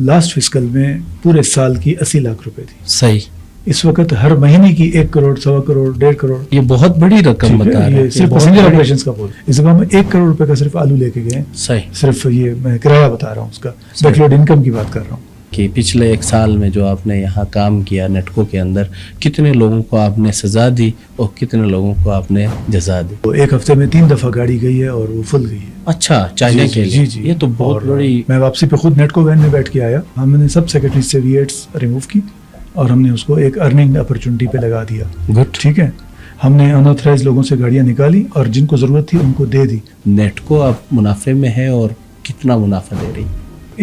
Last fiscal میں پورے سال کی 80 لاکھ روپے تھی. صحیح. اس وقت ہر مہینے کی 1 کروڑ 1.25 کروڑ 1.5 کروڑ. یہ بہت بڑی رقم بتا رہے ہیں. یہ صرف پیسنجر آپریشنز کا بول. اس دفعہ ہم 1 کروڑ روپے کا صرف آلو لے کے گئے. صحیح. صرف یہ میں کرایہ بتا رہا ہوں, اس کا بیکلوڈ انکم کی بات کر رہا ہوں. کہ پچھلے 1 سال میں جو آپ نے یہاں کام کیا نیٹکو کے اندر, کتنے لوگوں کو آپ نے سزا دی اور کتنے لوگوں کو آپ نے جزا دی؟ تو 1 ہفتے میں 3 دفعہ گاڑی گئی ہے اور وہ فل گئی ہے. اچھا, چائنا کے لیے. جی. یہ تو بہت بڑی. میں واپسی پہ خود نیٹکو وین میں بیٹھ کے آیا. ہم نے سب سیکرٹری سے V8 ریموو کی اور ہم نے اس کو ایک ارننگ اپرچونٹی پہ لگا دیا. گڈ. ٹھیک ہے. ہم نے انآتھرائز لوگوں سے گاڑیاں نکالی اور جن کو ضرورت تھی ان کو دے دی. نیٹکو اب منافع میں ہے اور کتنا منافع دے رہی؟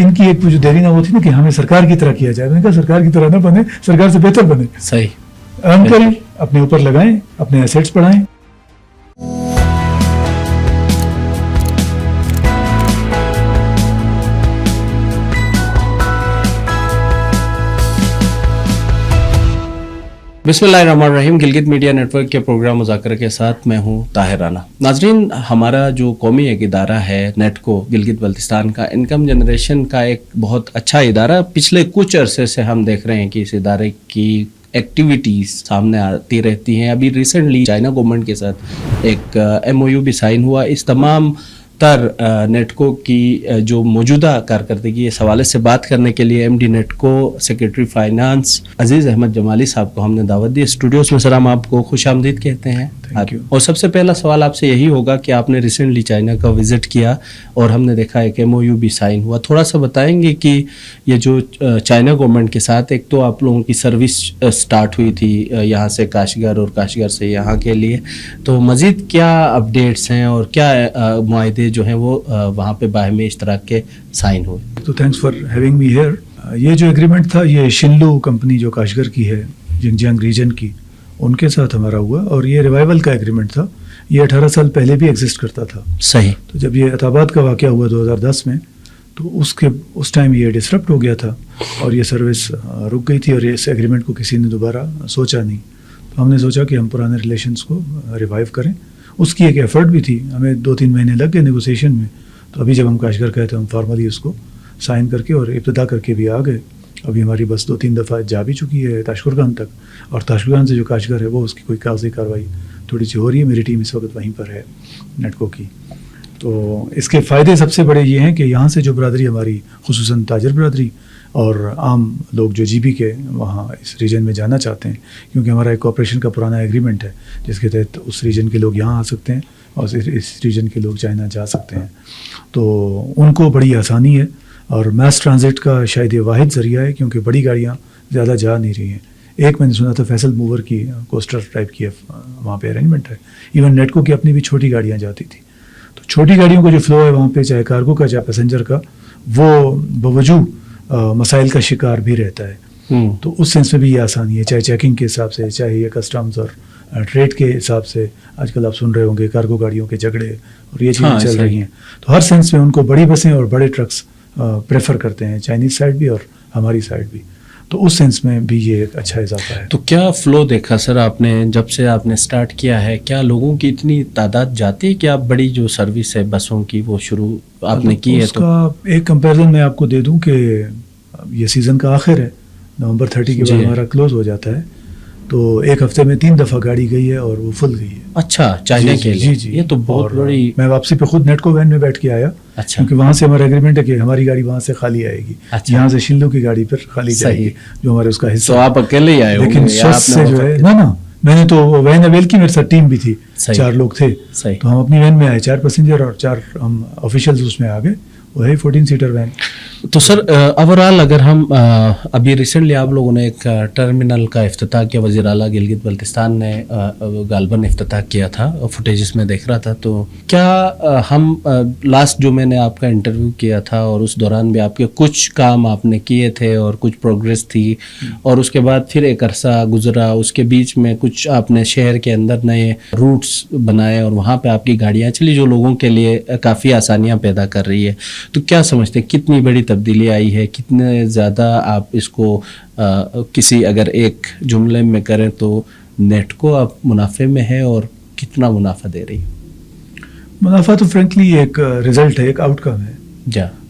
ان کی ایک جو دیری نہ وہ تھی نا کہ ہمیں سرکار کی طرح کیا جائے. میں نے کہا سرکار کی طرح نہ بنے, سرکار سے بہتر بنے. صحیح. ارن کریں, اپنے اوپر لگائیں, اپنے ایسیٹس بڑھائیں. بسم اللہ الرحمن الرحیم. گلگت میڈیا نیٹ ورک کے پروگرام مذاکرہ کے ساتھ میں ہوں طاہر رانا. ناظرین, ہمارا جو قومی ایک ادارہ ہے نیٹکو گلگت بلتستان کا, انکم جنریشن کا ایک بہت اچھا ادارہ. پچھلے کچھ عرصے سے ہم دیکھ رہے ہیں کہ اس ادارے کی ایکٹیویٹیز سامنے آتی رہتی ہیں. ابھی ریسنٹلی چائنا گورنمنٹ کے ساتھ ایک MOU بھی سائن ہوا. اس تمام تر نیٹکو کی جو موجودہ کارکردگی اس حوالے سے بات کرنے کے لیے MD نیٹکو سیکرٹری فائنانس عزیز احمد جمالی صاحب کو ہم نے دعوت دی اسٹوڈیوز میں. سر, ہم آپ کو خوش آمدید کہتے ہیں. اور سب سے پہلا سوال آپ سے یہی ہوگا کہ آپ نے ریسنٹلی چائنا کا وزٹ کیا اور ہم نے دیکھا ایک MOU بھی سائن ہوا. تھوڑا سا بتائیں گے کہ یہ جو چائنا گورنمنٹ کے ساتھ ایک تو آپ لوگوں کی سروس سٹارٹ ہوئی تھی یہاں سے کاشغر اور کاشغر سے یہاں کے لیے, تو مزید کیا اپڈیٹس ہیں اور کیا معاہدے جو ہیں وہ وہاں پہ باہمی اشتراک کے سائن ہوئے؟ تو thanks for having me here. یہ جو ایگریمنٹ تھا یہ شنلو کمپنی جو کاشغر کی ہے جنجیانگ ریجن کی, ان کے ساتھ ہمارا ہوا اور یہ ریوائول کا ایگریمنٹ تھا. یہ 18 سال پہلے بھی ایگزسٹ کرتا تھا. صحیح. تو جب یہ عطاباد کا واقعہ ہوا 2010 میں تو اس ٹائم یہ ڈسرپٹ ہو گیا تھا اور یہ سروس رک گئی تھی اور اس ایگریمنٹ کو کسی نے دوبارہ سوچا نہیں. تو ہم نے سوچا کہ ہم پرانے ریلیشنس کو ریوائیو کریں. اس کی ایک ایفرٹ بھی تھی, ہمیں 2-3 مہینے لگ گئے نیگوسیشن میں. تو ابھی جب ہم کاشغر گئے تو ہم فارملی اس کو سائن کر کے اور ابتدا کر کے بھی آ گئے. ابھی ہماری بس 2-3 دفعہ جا بھی چکی ہے تاشقرغان تک, اور تاشقرغان سے جو کاشغر ہے وہ اس کی کوئی کاغذی کارروائی تھوڑی سی ہو رہی ہے. میری ٹیم اس وقت وہیں پر ہے نیٹکو کی. تو اس کے فائدے سب سے بڑے یہ ہیں کہ یہاں سے جو برادری ہماری خصوصاً تاجر برادری اور عام لوگ جو GB کے وہاں اس ریجن میں جانا چاہتے ہیں, کیونکہ ہمارا ایک کوآپریشن کا پرانا ایگریمنٹ ہے جس کے تحت اس ریجن کے لوگ یہاں آ سکتے ہیں اور اس ریجن کے لوگ چائنا جا سکتے ہیں, تو ان کو بڑی آسانی ہے. اور میس ٹرانزٹ کا شاید یہ واحد ذریعہ ہے کیونکہ بڑی گاڑیاں زیادہ جا نہیں رہی ہیں. ایک میں نے سنا تھا فیصل موور کی کوسٹر ٹائپ کی وہاں پہ ارینجمنٹ ہے. ایون نیٹکو کی اپنی بھی چھوٹی گاڑیاں جاتی تھی. تو چھوٹی گاڑیوں کا جو فلو ہے وہاں پہ, چاہے کارگو کا چاہے پیسنجر کا, وہ بوجود مسائل کا شکار بھی رہتا ہے. تو اس سینس میں بھی یہ آسانی ہے, چاہے چیکنگ کے حساب سے, چاہے یہ کسٹمز اور ٹریڈ کے حساب سے. آج کل آپ سن رہے ہوں گے کارگو گاڑیوں کے جھگڑے اور یہ چیزیں چل رہی ہیں. تو ہر سینس میں ان کو بڑی بسیں اور بڑے ٹرکس پریفر کرتے ہیں, چائنیز سائڈ بھی اور ہماری سائڈ بھی. تو اس سینس میں بھی یہ ایک اچھا اضافہ ہے. تو کیا فلو دیکھا سر آپ نے جب سے آپ نے سٹارٹ کیا ہے؟ کیا لوگوں کی اتنی تعداد جاتی ہے کہ آپ بڑی جو سروس ہے بسوں کی وہ شروع آپ نے کی ہے؟ اس کا ایک کمپیریزن میں آپ کو دے دوں کہ یہ سیزن کا آخر ہے, نومبر 30 کے بعد ہمارا کلوز ہو جاتا ہے. تو 1 ہفتے میں 3 دفعہ گاڑی گئی ہے اور وہ فل گئی ہے. اچھا, چائنا کے لیے؟ جی. یہ تو بہت بڑی. میں واپسی پہ خود نیٹکو وین میں بیٹھ کے آیا. اچھا. کیونکہ وہاں سے ہمارا ایگریمنٹ ہے کہ ہماری گاڑی وہاں سے خالی آئے گی. اچھا. یہاں سے شنلو کی گاڑی پھر خالی جائے گی جو ہمارے اس کا حصہ. تو آپ اکیلے ہی آئے ہوں گے؟ لیکن شخص سے جو ہے نا میں نے تو وین اویل کی میرے ساتھ ٹیم بھی تھی, 4 لوگ تھے. تو ہم اپنی وین میں آئے, 4 پیسنجر اور 4 ہم آفیشیلز اس میں آ گئے. وہ ہے 14 سیٹر وین. تو سر اوورآل اگر ہم ابھی ریسنٹلی آپ لوگوں نے ایک ٹرمینل کا افتتاح کیا, وزیر اعلیٰ گلگت بلتستان نے غالباً افتتاح کیا تھا, فوٹیجز میں دیکھ رہا تھا. تو کیا ہم لاسٹ جو میں نے آپ کا انٹرویو کیا تھا اور اس دوران بھی آپ کے کچھ کام آپ نے کیے تھے اور کچھ پروگریس تھی, اور اس کے بعد پھر ایک عرصہ گزرا, اس کے بیچ میں کچھ آپ نے شہر کے اندر نئے روٹس بنائے اور وہاں پہ آپ کی گاڑیاں چلی جو لوگوں کے لیے کافی آسانیاں پیدا کر رہی ہے. تو کیا سمجھتے ہیں کتنی بڑی تبدیلی آئی ہے, کتنے زیادہ آپ اس کو کسی اگر ایک جملے میں کریں تو نیٹکو اب منافع میں ہے اور کتنا منافع دے رہی ہے؟ منافع تو فرینکلی ایک رزلٹ ہے, ایک آؤٹ کم ہے. جا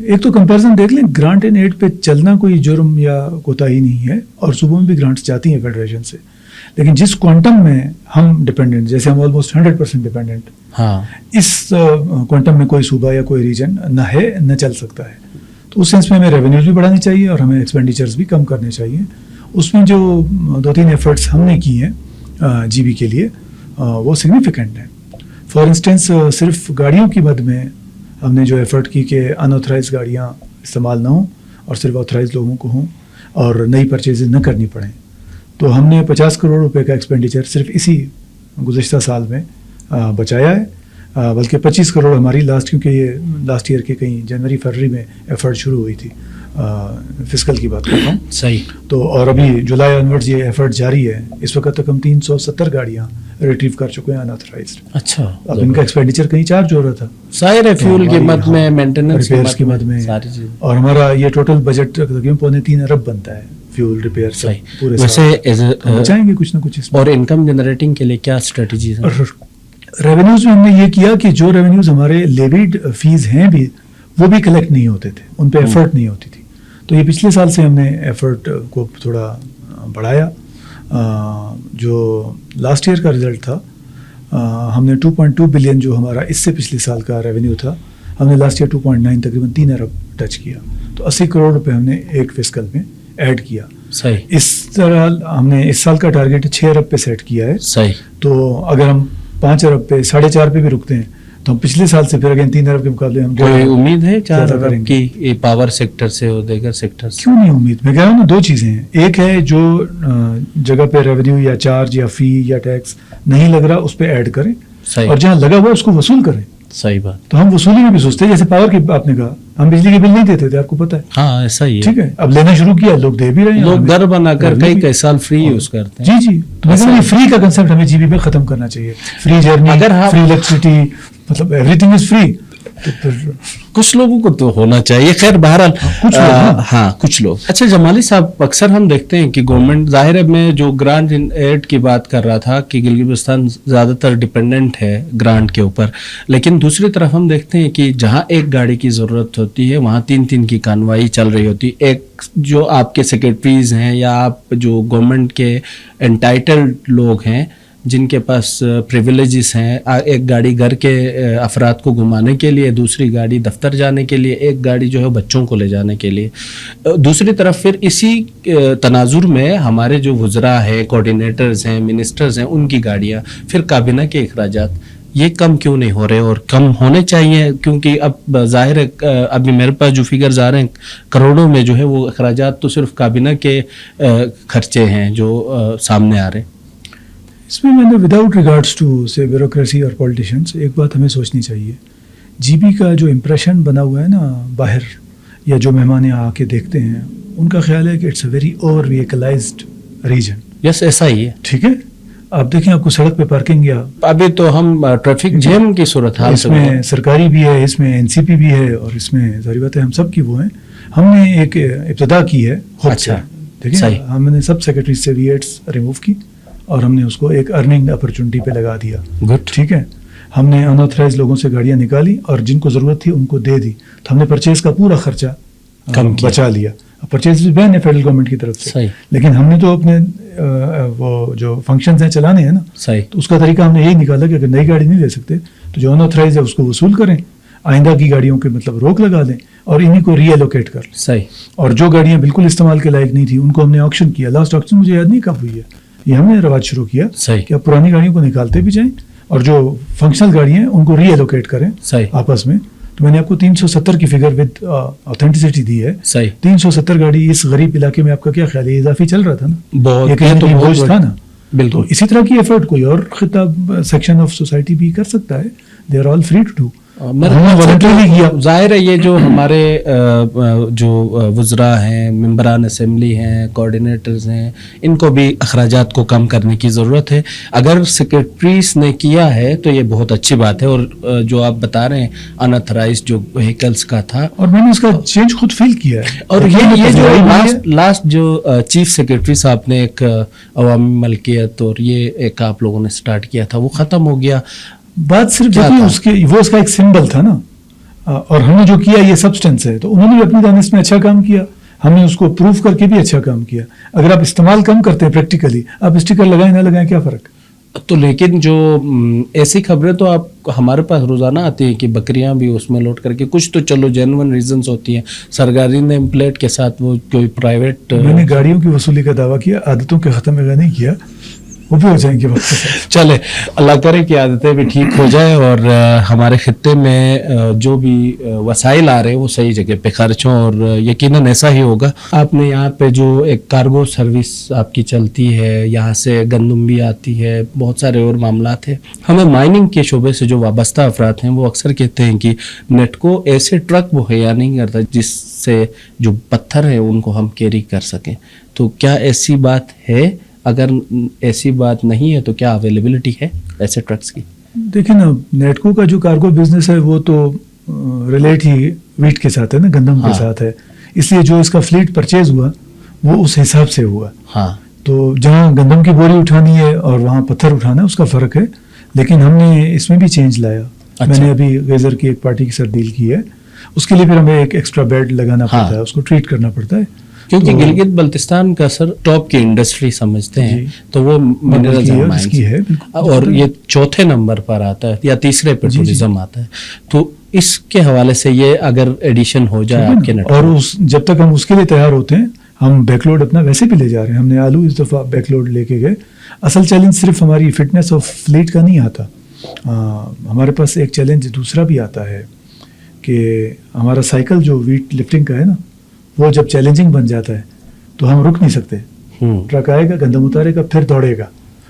ایک تو کمپیریزن دیکھ لیں, گرانٹ ان ایڈ پہ چلنا کوئی جرم یا کوتاہی نہیں ہے, اور صوبوں میں بھی گرانٹس جاتی ہیں فیڈریشن سے, لیکن جس کوانٹم میں ہم ڈپینڈنٹ, جیسے ہم آلموسٹ 100% ڈپینڈنٹ, ہاں اس کوانٹم میں کوئی صوبہ یا کوئی ریجن نہ ہے نہ چل سکتا ہے. تو اس سینس میں ہمیں ریونیوز بھی بڑھانی چاہیے اور ہمیں ایکسپینڈیچرز بھی کم کرنے چاہیے. اس میں جو 2-3 ایفرٹس ہم نے کی ہیں جی بی کے لیے وہ سگنیفیکنٹ ہیں. فار انسٹنس صرف گاڑیوں کی مد میں ہم نے جو ایفرٹ کی کہ ان آتھرائز گاڑیاں استعمال نہ ہوں اور صرف آتھرائز لوگوں کو ہوں اور نئی پرچیزیں نہ کرنی پڑیں, تو ہم نے 50 کروڑ روپے کا ایکسپینڈیچر صرف اسی گزشتہ سال میں بچایا ہے. بلکہ 25 کروڑ ہماری کیونکہ یہ لاسٹ ایئر کے کہیں جنوری فروری میں ایفرٹ شروع ہوئی تھی, فسکل کی بات کرتا ہوں. صحیح. تو اور ابھی جولائی آنورڈز یہ ایفرٹ جاری ہے. اس وقت تک ہم 370 گاڑیاں ریٹریو کر چکے ہیں انآتھرائزڈ. اچھا, اب ان کا ایکسپینڈیچر کہیں چارج ہو رہا تھا, ظاہر ہے فیول کی مد میں, مینٹیننس ریپیئرس کی مد میں, ساری چیزیں. اور ہمارا یہ ٹوٹل بجٹ تقریباً 2.25 ارب بنتا ہے فیول ریپیئر سے پورے سال. ویسے بچائیں گے کچھ نہ کچھ اس میں. اور انکم جنریٹنگ کے لیے کیا اسٹریٹجیز ہیں؟ ریونیوز میں ہم نے یہ کیا کہ جو ریونیوز ہمارے لیویڈ فیس ہیں بھی وہ بھی کلیکٹ نہیں ہوتے تھے, ان پہ ایفرٹ نہیں ہوتی تھی. تو یہ پچھلے سال سے ہم نے ایفرٹ کو تھوڑا بڑھایا. جو لاسٹ ایئر کا رزلٹ تھا, ہم نے 2.2 بلین جو ہمارا اس سے پچھلے سال کا ریونیو تھا, ہم نے لاسٹ ایئر 2.9 تقریباً 3 ارب ٹچ کیا. تو 80 کروڑ روپے ہم نے ایک فسکل میں ایڈ کیا. صحیح. اس طرح ہم نے اس سال کا ٹارگیٹ 6 ارب پہ سیٹ کیا ہے. صحیح. تو اگر ہم 5 ارب پہ 4.5 پہ بھی رکتے ہیں تو ہم پچھلے سال سے پھر اگین 3 ارب کے مقابلے ہم کوئی امید ہے 4 ارب کی پاور سیکٹر سے اور دیگر سیکٹر سے؟ کیوں نہیں امید. میں کہہ رہا ہوں نا, 2 چیزیں ہیں. ایک ہے جو جگہ پہ ریونیو یا چارج یا فی یا ٹیکس نہیں لگ رہا اس پہ ایڈ کریں, اور جہاں لگا ہوا اس کو وصول کریں. صحیح بات. تو ہم وصولی میں بھی سوچتے ہیں, جیسے پاور کی آپ نے کہا, ہم بجلی کے بل نہیں دیتے تھے, آپ کو پتا ہے. ہاں ایسا ہی ہے. ٹھیک ہے, اب لینا شروع کیا, لوگ دے بھی رہے ہیں, لوگ گھر بنا کر کئی سال فری یوز کرتے ہیں. جی. تو فری کا کنسپٹ ہمیں جی بی پہ ختم کرنا چاہیے. فری جرنی, فری الیکٹریسٹی, مطلب ایوری تھنگ از فری. کچھ لوگوں کو تو ہونا چاہیے. خیر بہرحال ہاں کچھ لوگ. اچھا جمالی صاحب, اکثر ہم دیکھتے ہیں کہ گورنمنٹ, ظاہر ہے میں جو گرانٹ ایڈ کی بات کر رہا تھا کہ گلگت بلتستان زیادہ تر ڈپینڈنٹ ہے گرانٹ کے اوپر, لیکن دوسری طرف ہم دیکھتے ہیں کہ جہاں ایک گاڑی کی ضرورت ہوتی ہے وہاں 3 کی کانوائی چل رہی ہوتی. ایک جو آپ کے سیکرٹریز ہیں یا آپ جو گورنمنٹ کے انٹائٹلڈ لوگ ہیں جن کے پاس پریویلیجز ہیں, ایک گاڑی گھر کے افراد کو گھمانے کے لیے, دوسری گاڑی دفتر جانے کے لیے, ایک گاڑی جو ہے بچوں کو لے جانے کے لیے. دوسری طرف پھر اسی تناظر میں ہمارے جو وزراء ہیں, کوآرڈینیٹرز ہیں, منسٹرز ہیں, ان کی گاڑیاں, پھر کابینہ کے اخراجات, یہ کم کیوں نہیں ہو رہے اور کم ہونے چاہیے؟ کیونکہ اب ظاہر ہے ابھی میرے پاس جو فگرز آ رہے ہیں کروڑوں میں جو ہے وہ اخراجات تو صرف کابینہ کے خرچے ہیں جو سامنے آ رہے ہیں. اس میں نے وداؤٹ ریگارڈس ٹو سے بیوروکریسی اور پولیٹیشینس ایک بات ہمیں سوچنی چاہیے. جی بی کا جو امپریشن بنا ہوا ہے نا باہر, یا جو مہمان یہاں آ کے دیکھتے ہیں, ان کا خیال ہے کہ it's a very over vocalised region. Yes ایسا ہی ہے. ٹھیک ہے, آپ دیکھیں آپ کو سڑک پہ پارکنگ یا ابھی تو ہم ٹریفک جیم کی صورت حال اس میں سرکاری بھی ہے, اس میں این سی پی بھی ہے, اور اس میں ظاہر بات ہے ہم سب کی وہ ہیں. ہم نے ایک ابتدا کی ہے. اچھا دیکھیں, ہم نے سب سیکرٹری سے وی ایٹس ریموو کی اور ہم نے اس کو ایک ارننگ اپرچونٹی پہ لگا دیا. گڈ. ٹھیک ہے, ہم نے انآتھرائز لوگوں سے گاڑیاں نکالی اور جن کو ضرورت تھی ان کو دے دی. تو ہم نے پرچیز کا پورا خرچہ بچا لیا. پرچیز بھی بین ہے فیڈرل گورنمنٹ کی طرف سے, لیکن ہم نے تو اپنے وہ جو فنکشنز ہیں چلانے ہیں نا, تو اس کا طریقہ ہم نے یہی نکالا کہ اگر نئی گاڑی نہیں لے سکتے تو جو انآتھرائز ہے اس کو وصول کریں, آئندہ کی گاڑیوں کے مطلب روک لگا دیں اور انہیں کو ری ایلوکیٹ کر لیں. صحیح. اور جو گاڑیاں بالکل استعمال کے لائق نہیں تھیں ان کو ہم نے آکشن کیا. لاسٹ آکشن مجھے یاد نہیں کب ہوئی ہے, یہ ہم نے رواج شروع کیا کہ آپ پرانی گاڑیوں کو نکالتے بھی جائیں اور جو فنکشنل گاڑیاں ہیں ان کو ری ایلوکیٹ کریں آپس میں. تو میں نے آپ کو 370 کی فگر ود آتھینٹسٹی دی ہے. 370 گاڑی اس غریب علاقے میں آپ کا کیا خیال ہے؟ اضافی چل رہا تھا نا, یہ تو بوجھ تھا نا. بالکل اسی طرح کی ایفرٹ کوئی اور خطاب سیکشن آف سوسائٹی بھی کر سکتا ہے. They are all free to do. ظاہر ہے یہ جو ہمارے جو وزراء ہیں, ممبران اسمبلی ہیں, کوآرڈینیٹرز ہیں, ان کو بھی اخراجات کو کم کرنے کی ضرورت ہے. اگر سیکرٹریز نے کیا ہے تو یہ بہت اچھی بات ہے. اور جو آپ بتا رہے ہیں انآتھرائزڈ جو وہیکلز کا تھا, اور میں نے اس کا چینج خود فیل کیا ہے. اور یہ جو لاسٹ جو چیف سیکرٹری صاحب نے ایک عوامی ملکیت اور یہ ایک آپ لوگوں نے سٹارٹ کیا تھا وہ ختم ہو گیا. بات صرف دیکھیے اس کا ایک سمبل تھا نا. اور ہم نے جو کیا یہ سبسٹنس ہے، تو انہوں نے بھی اپنی دانش میں اچھا کام کیا، ہم نے اس کو پروف کر کے بھی اچھا کام کیا. اگر آپ استعمال کم کرتے ہیں پریکٹیکلی، آپ اسٹیکر لگائیں نہ لگائیں کیا فرق. تو لیکن جو ایسی خبریں تو آپ ہمارے پاس روزانہ آتی ہیں کہ بکریاں بھی اس میں لوڈ کر کے، کچھ تو چلو جینون ریزنز ہوتی ہیں، سرکاری نیم پلیٹ کے ساتھ وہ کوئی پرائیویٹ. میں نے گاڑیوں کی وصولی کا دعویٰ کیا، عادتوں کے ختم نہیں کیا، وہ بھی ہو جائیں گے وقت کے ساتھ. چلے اللہ کرے کہ عادتیں بھی ٹھیک ہو جائیں اور ہمارے خطے میں جو بھی وسائل آ رہے ہیں وہ صحیح جگہ پہ خرچ ہوں، اور یقیناً ایسا ہی ہوگا. آپ نے یہاں پہ جو ایک کارگو سروس آپ کی چلتی ہے، یہاں سے گندم بھی آتی ہے، بہت سارے اور معاملات ہیں. ہمیں مائننگ کے شعبے سے جو وابستہ افراد ہیں وہ اکثر کہتے ہیں کہ نیٹکو ایسے ٹرک مہیا نہیں کرتا جس سے جو پتھر ہیں ان کو ہم کیری کر سکیں. تو کیا ایسی بات ہے؟ اگر ایسی بات نہیں ہے تو کیا اویلیبلٹی ہے ایسے ٹرکس کی؟ دیکھیں نا، نیٹکو کا جو کارگو بزنس ہے وہ تو ریلیٹ ہی ویٹ کے ساتھ ہے نا، گندم کے ساتھ ہے، اس لیے جو اس کا فلیٹ پرچیز ہوا وہ اس حساب سے ہوا. ہاں، تو جہاں گندم کی بوری اٹھانی ہے اور وہاں پتھر اٹھانا ہے اس کا فرق ہے، لیکن ہم نے اس میں بھی چینج لایا. میں نے ابھی غیزر کی ایک پارٹی کے ساتھ ڈیل کی ہے، اس کے لیے پھر ہمیں ایک ایکسٹرا بیڈ لگانا پڑتا ہے، اس کو ٹریٹ کرنا پڑتا ہے، کیونکہ گلگت بلتستان کا سر ٹاپ کی انڈسٹری سمجھتے ہیں، تو وہ منرلز کی ہے، اور یہ چوتھے نمبر پر آتا ہے یا تیسرے پر ٹورزم آتا ہے. تو اس کے حوالے سے یہ اگر ایڈیشن ہو جائے آپ کے نیٹ، اور جب تک ہم اس کے لیے تیار ہوتے ہیں، ہم بیک لوڈ اپنا ویسے بھی لے جا رہے ہیں. ہم نے آلو اس دفعہ بیک لوڈ لے کے گئے. اصل چیلنج صرف ہماری فٹنس آف فلیٹ کا نہیں آتا، ہمارے پاس ایک چیلنج دوسرا بھی آتا ہے کہ ہمارا سائیکل جو ویٹ لفٹنگ کا ہے نا، وہ جب چیلنجنگ بن جاتا ہے تو ہم رک نہیں سکتے. ٹرک آئے گا، گندم اتارے گا، پھر دوڑے گا،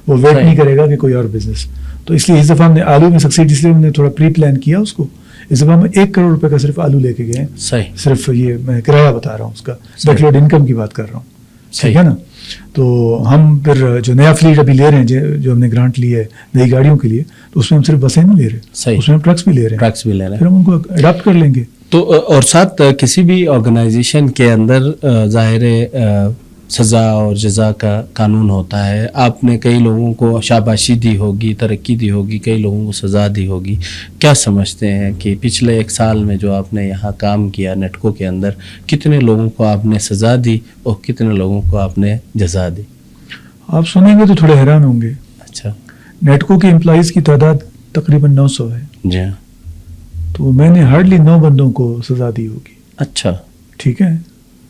وہ ویٹ نہیں کرے گا کہ کوئی اور بزنس. تو اس لیے اس دفعہ ہم نے آلو میں سکسیڈ، اس لیے ہم نے تھوڑا پری پلان کیا اس کو. اس دفعہ ہم 1 کروڑ روپے کا صرف آلو لے کے گئے. صرف یہ میں کرایہ بتا رہا ہوں، اس کا بیک لوڈ انکم کی بات کر رہا ہوں، ٹھیک ہے نا. تو ہم پھر جو نیا فلیٹ ابھی لے رہے ہیں، جو ہم نے گرانٹ لی ہے نئی گاڑیوں کے لیے، تو اس میں ہم صرف بسیں نہیں لے رہے، اس میں ہم ٹرکس بھی لے رہے ہیں، پھر ہم ان کو اڈاپٹ کر لیں گے. تو اور ساتھ کسی بھی آرگنائزیشن کے اندر ظاہر سزا اور جزا کا قانون ہوتا ہے. آپ نے کئی لوگوں کو شاباشی دی ہوگی، ترقی دی ہوگی، کئی لوگوں کو سزا دی ہوگی. کیا سمجھتے ہیں کہ پچھلے 1 سال میں جو آپ نے یہاں کام کیا نیٹکو کے اندر، کتنے لوگوں کو آپ نے سزا دی اور کتنے لوگوں کو آپ نے جزا دی؟ آپ سنیں گے تو تھوڑے حیران ہوں گے. اچھا. نیٹکو کے امپلائیز کی تعداد تقریباً 900 ہے. جی ہاں. تو میں نے ہارڈلی 9 بندوں کو سزا دی ہوگی. اچھا. ٹھیک ہے.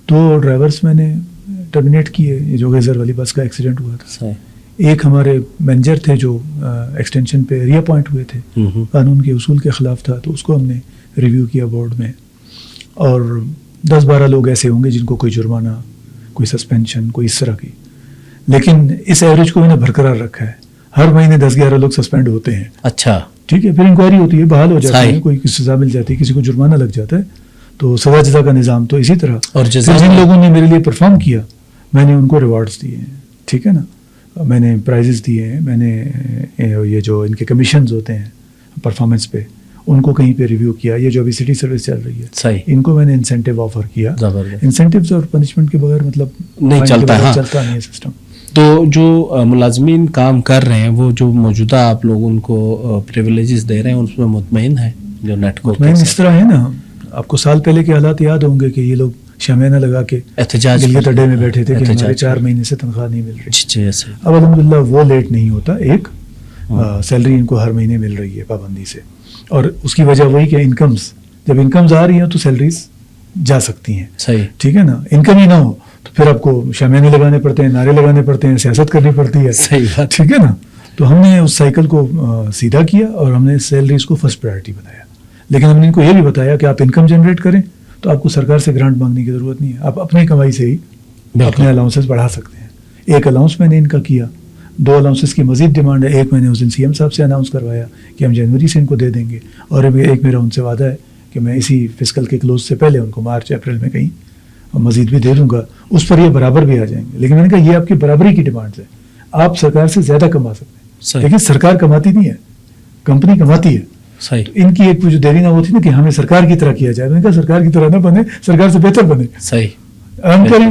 2 ڈرائیورس میں نے ٹرمینیٹ کیے، یہ جو غیزر والی بس کا ایکسیڈنٹ ہوا تھا. ایک ہمارے مینیجر تھے جو ایکسٹینشن پہ ایریا پوائنٹ ہوئے تھے، قانون کے اصول کے خلاف تھا، تو اس کو ہم نے ریویو کیا بورڈ میں. اور 10-12 لوگ ایسے ہوں گے جن کو کوئی جرمانہ، کوئی سسپینشن، کوئی اس طرح کی. لیکن اس ایوریج کو میں نے برقرار رکھا ہے. ہر مہینے 10-11 لوگ سسپینڈ ہوتے ہیں. اچھا. ٹھیک ہے. پھر انکوائری ہوتی ہے، بحال ہو جاتے ہیں، کوئی سزا مل جاتی ہے، کسی کو جرمانہ لگ جاتا ہے. تو سزا جزا کا نظام تو اسی طرح. اور جن لوگوں نے میرے لیے پرفارم کیا میں نے ان کو ریوارڈز دیے ہیں. ٹھیک ہے نا. میں نے پرائزز دیے ہیں. میں نے یہ جو ان کے کمیشنز ہوتے ہیں پرفارمنس پہ، ان کو کہیں پہ ریویو کیا. یہ جو ابھی سٹی سروس چل رہی ہے، ان کو میں نے انسینٹیو آفر کیا. انسینٹیوز اور پنشمنٹ کے بغیر مطلب نہیں چلتا نہیں ہے سسٹم. تو جو ملازمین کام کر رہے ہیں، وہ جو موجودہ آپ لوگ ان کو پریویلیجز دے رہے ہیں، اس میں مطمئن ہیں جو نیٹکو؟ اس طرح ہے نا، آپ کو سال پہلے کے حالات یاد ہوں گے کہ یہ لوگ شامیانہ لگا کے احتجاج گلگت اڈے میں بیٹھے تھے کہ ہمارے 4 مہینے سے تنخواہ نہیں مل رہی. اب الحمدللہ وہ لیٹ نہیں ہوتا. ایک سیلری ان کو ہر مہینے مل رہی ہے پابندی سے، اور اس کی وجہ وہی کہ انکمز، جب انکمز آ رہی ہیں تو سیلریز جا سکتی ہیں. صحیح. ٹھیک ہے نا. انکم ہی نہ ہو تو پھر آپ کو شامیانے لگانے پڑتے ہیں، نعرے لگانے پڑتے ہیں، سیاست کرنی پڑتی ہے. صحیح بات. ٹھیک ہے نا. تو ہم نے اس سائیکل کو سیدھا کیا اور ہم نے سیلریز کو فرسٹ پرائرٹی بنایا. لیکن ہم نے ان کو یہ بھی بتایا کہ آپ انکم جنریٹ کریں تو آپ کو سرکار سے گرانٹ مانگنے کی ضرورت نہیں ہے، آپ اپنی کمائی سے ہی اپنے الاؤنسز بڑھا سکتے ہیں. 1 الاؤنس میں نے ان کا کیا. 2 الاؤنسز کی مزید ڈیمانڈ ہے. ایک میں نے اس دن CM صاحب سے اناؤنس کروایا کہ ہم جنوری سے ان کو دے دیں گے، اور ایک میرا ان سے وعدہ ہے کہ میں اسی فسکل کے کلوز سے پہلے ان کو مارچ اپریل میں کہیں مزید بھی دے دوں گا. اس پر یہ برابر بھی آ جائیں گے. لیکن میں نے کہا یہ آپ کی برابری کی ڈیمانڈز ہے، آپ سرکار سے زیادہ کما سکتے ہیں. لیکن سرکار کماتی نہیں ہے، کمپنی کماتی ہے. صحیح. تو ان کی ایک جو دیری نہ وہ تھی نا کہ ہمیں سرکار کی طرح کیا جائے. میں نے کہا سرکار کی طرح نہ بنے، سرکار سے بہتر بنے. صحیح. ہم کریں،